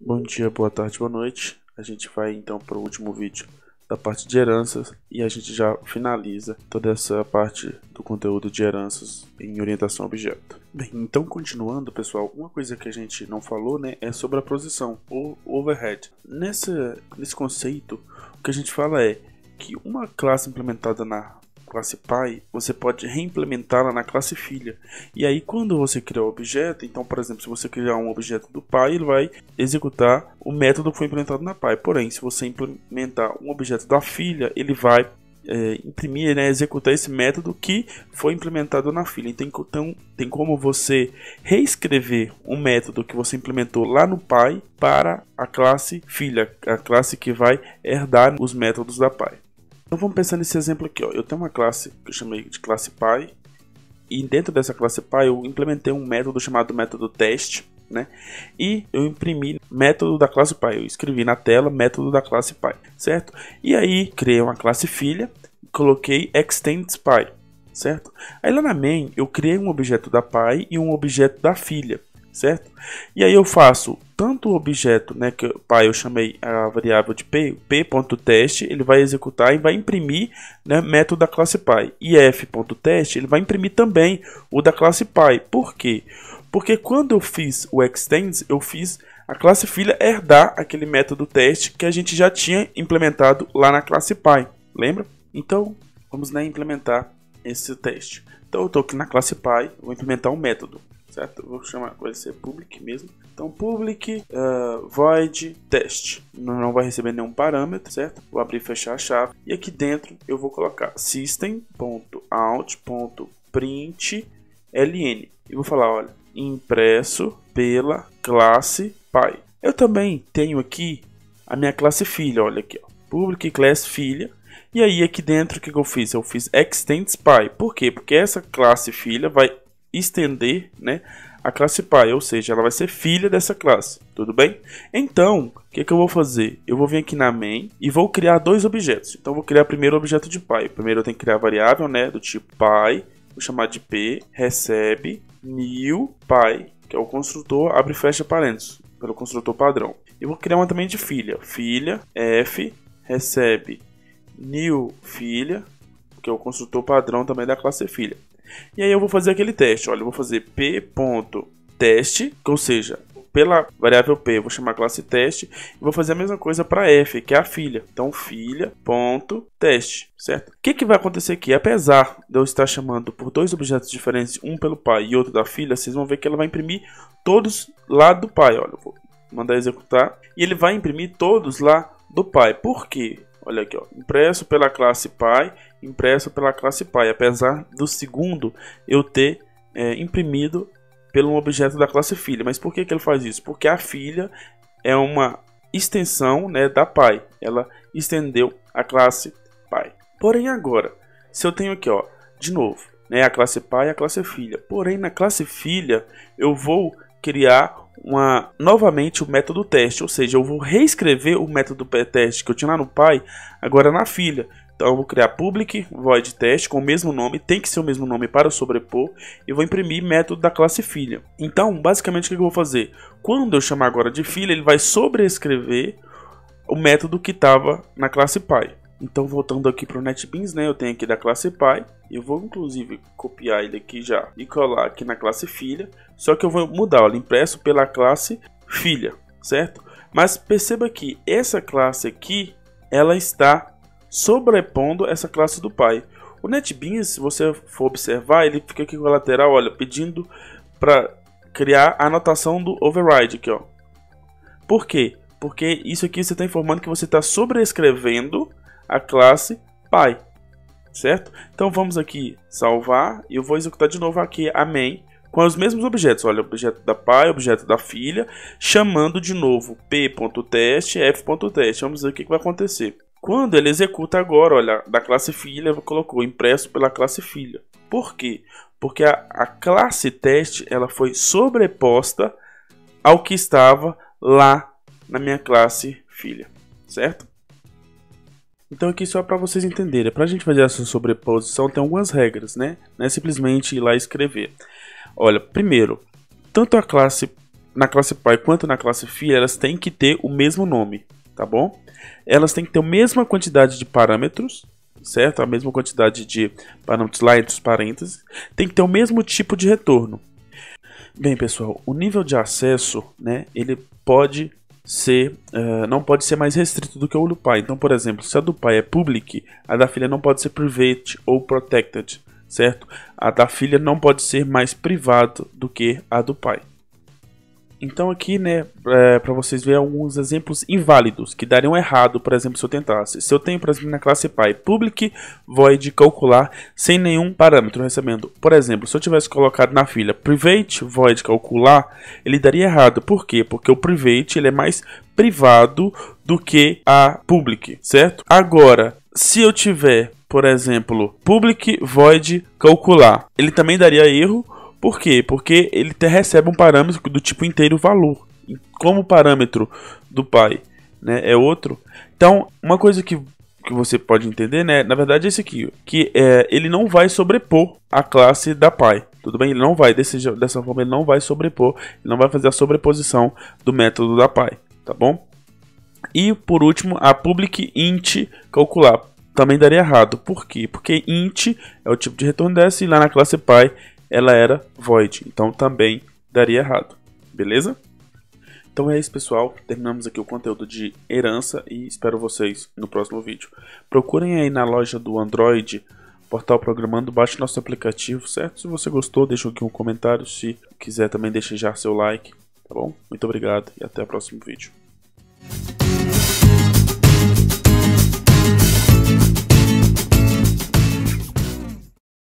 Bom dia, boa tarde, boa noite. A gente vai então para o último vídeo da parte de heranças e a gente já finaliza toda essa parte do conteúdo de heranças em orientação a objeto. Bem, então continuando, pessoal, uma coisa que a gente não falou, né, é sobre a posição ou overhead. Nesse conceito, o que a gente fala é que uma classe implementada na classe pai, você pode reimplementá-la na classe filha. E aí quando você criar o objeto, então por exemplo, se você criar um objeto do pai, ele vai executar o método que foi implementado na pai. Porém, se você implementar um objeto da filha, ele vai imprimir, né, executar esse método que foi implementado na filha. Então tem como você reescrever um método que você implementou lá no pai para a classe filha, a classe que vai herdar os métodos da pai. Então vamos pensar nesse exemplo aqui, ó. Eu tenho uma classe que eu chamei de classe pai, e dentro dessa classe pai eu implementei um método chamado método teste, né? E eu imprimi método da classe pai, eu escrevi na tela método da classe pai, certo? E aí criei uma classe filha, coloquei extends pai, certo? Aí lá na main eu criei um objeto da pai e um objeto da filha, certo? E aí eu faço tanto o objeto, né, que pai eu chamei a variável de p.test, ele vai executar e vai imprimir, né, método da classe pai. E f.test, ele vai imprimir também o da classe pai. Por quê? Porque quando eu fiz o extends, eu fiz a classe filha herdar aquele método teste que a gente já tinha implementado lá na classe pai. Lembra? Então, vamos, né, implementar esse teste. Então eu estou aqui na classe pai, vou implementar um método. Certo? Eu vou chamar, vai ser public mesmo. Então public void test. Não vai receber nenhum parâmetro, certo? Vou abrir e fechar a chave. E aqui dentro eu vou colocar system.out.println. E vou falar, olha, impresso pela classe pai. Eu também tenho aqui a minha classe filha, olha aqui, ó. Public class filha. E aí aqui dentro o que eu fiz? Eu fiz extends pai. Por quê? Porque essa classe filha vai estender, né, a classe pai, ou seja, ela vai ser filha dessa classe, tudo bem? Então, o que eu vou fazer? Eu vou vir aqui na main e vou criar dois objetos. Então, eu vou criar primeiro o objeto de pai. Primeiro eu tenho que criar a variável, né, do tipo pai, vou chamar de p, recebe, new pai, que é o construtor, abre e fecha parênteses, pelo construtor padrão. E vou criar uma também de filha, filha, f, recebe, new filha, que é o construtor padrão também da classe filha. E aí eu vou fazer aquele teste, olha, eu vou fazer p.teste, ou seja, pela variável p eu vou chamar a classe teste, e vou fazer a mesma coisa para f, que é a filha. Então filha.teste, certo? O que vai acontecer aqui? Apesar de eu estar chamando por dois objetos diferentes, um pelo pai e outro da filha, vocês vão ver que ela vai imprimir todos lá do pai, olha, eu vou mandar executar, e ele vai imprimir todos lá do pai. Por quê? Olha aqui, ó, impresso pela classe pai, impresso pela classe pai, apesar do segundo eu ter imprimido pelo um objeto da classe filha. Mas por que ele faz isso? Porque a filha é uma extensão, né, da pai, ela estendeu a classe pai. Porém agora, se eu tenho aqui, ó, de novo, né, a classe pai e a classe filha, porém na classe filha eu vou criar novamente o método teste, ou seja, eu vou reescrever o método teste que eu tinha lá no pai, agora na filha. Então eu vou criar public void test com o mesmo nome, tem que ser o mesmo nome para sobrepor, e vou imprimir método da classe filha. Então, basicamente o que eu vou fazer? Quando eu chamar agora de filha, ele vai sobrescrever o método que estava na classe pai. Então, voltando aqui para o NetBeans, né, eu tenho aqui da classe pai, eu vou inclusive copiar ele aqui já e colar aqui na classe filha, só que eu vou mudar, olha, impresso pela classe filha, certo? Mas perceba que essa classe aqui, ela está sobrepondo essa classe do pai. O NetBeans, se você for observar, ele fica aqui com a lateral, olha, pedindo para criar a anotação do override aqui, ó. Por quê? Porque isso aqui você está informando que você está sobrescrevendo a classe pai, certo? Então vamos aqui salvar e eu vou executar de novo aqui a main com os mesmos objetos, olha, objeto da pai, objeto da filha, chamando de novo p.teste, f.teste. Vamos ver o que vai acontecer. Quando ele executa agora, olha, da classe filha, colocou impresso pela classe filha. Por quê? Porque a classe teste, ela foi sobreposta ao que estava lá na minha classe filha, certo? Então aqui só para vocês entenderem, para a gente fazer essa sobreposição tem algumas regras, né? Não é simplesmente ir lá e escrever. Olha, primeiro, tanto a classe na classe pai quanto na classe filha, elas têm que ter o mesmo nome, tá bom? Elas têm que ter a mesma quantidade de parâmetros, certo? A mesma quantidade de parâmetros lá entre os parênteses. Tem que ter o mesmo tipo de retorno. Bem, pessoal, o nível de acesso, né, ele pode ser, não pode ser mais restrito do que o do pai. Então, por exemplo, se a do pai é public, a da filha não pode ser private ou protected, certo? A da filha não pode ser mais privado do que a do pai. Então aqui, né, para vocês verem alguns exemplos inválidos que dariam errado, por exemplo, se eu tentasse. Se eu tenho, por exemplo, na classe pai, public void calcular sem nenhum parâmetro recebendo. Por exemplo, se eu tivesse colocado na filha private void calcular, ele daria errado. Por quê? Porque o private ele é mais privado do que a public, certo? Agora, se eu tiver, por exemplo, public void calcular, ele também daria erro. Por quê? Porque ele recebe um parâmetro do tipo inteiro valor. Como o parâmetro do pai, né, é outro. Então, uma coisa que você pode entender, né, na verdade é esse aqui. Que ele não vai sobrepor a classe da pai. Tudo bem? Ele não vai, dessa forma, ele não vai sobrepor. Ele não vai fazer a sobreposição do método da pai. Tá bom? E, por último, a public int calcular. Também daria errado. Por quê? Porque int é o tipo de retorno dessa e lá na classe pai ela era void, então também daria errado, beleza? Então é isso, pessoal, terminamos aqui o conteúdo de herança e espero vocês no próximo vídeo. Procurem aí na loja do Android, Portal Programando, baixe nosso aplicativo, certo? Se você gostou, deixa aqui um comentário, se quiser também deixe já seu like, tá bom? Muito obrigado e até o próximo vídeo.